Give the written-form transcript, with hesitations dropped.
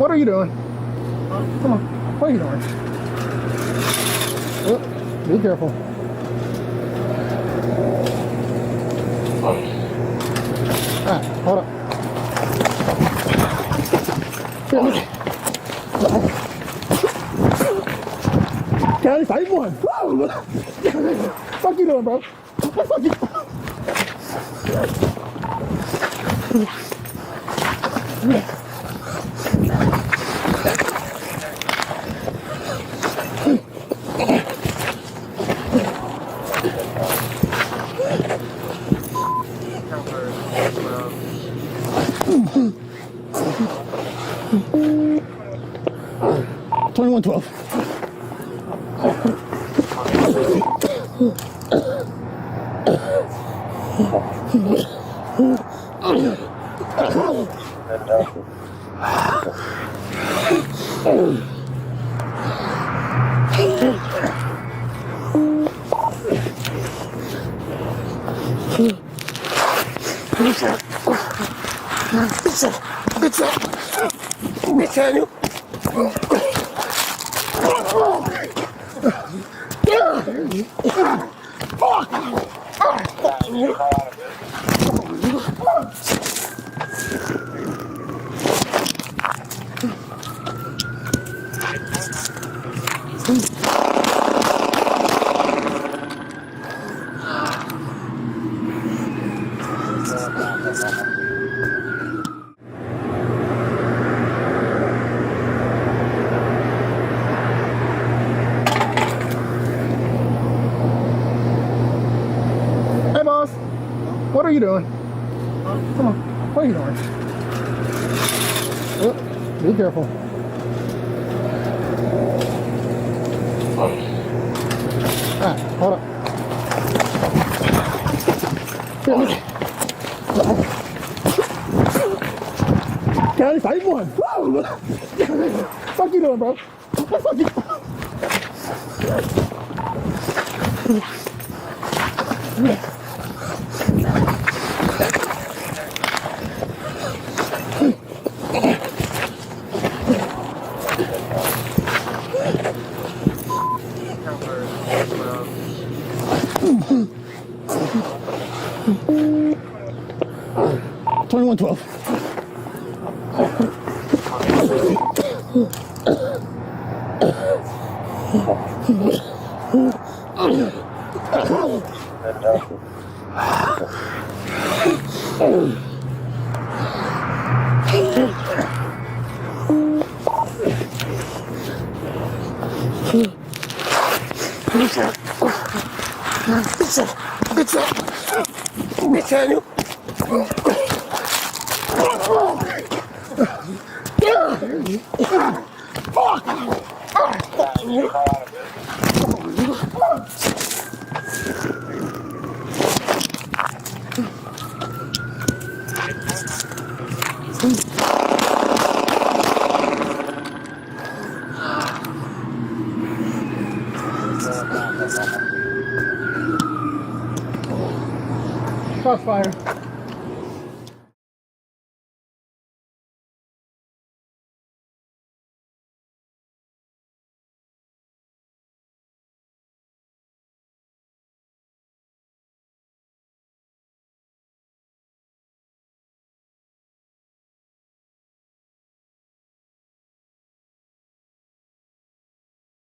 What are you doing? Come on. What are you doing? Oh, be careful. Alright, hold up. Here, look. Kaedyn, fight one. Whoa! Fuck you doing, bro? What the fuck you? $21.12. Hey, boss. What are you doing? Come on. What are you doing? Oh, be careful. Alright, hold up. Here, look. Kaedyn, fight one. Whoa! Fuck you doing, bro? What the fuck you? $21.12. Crossfire.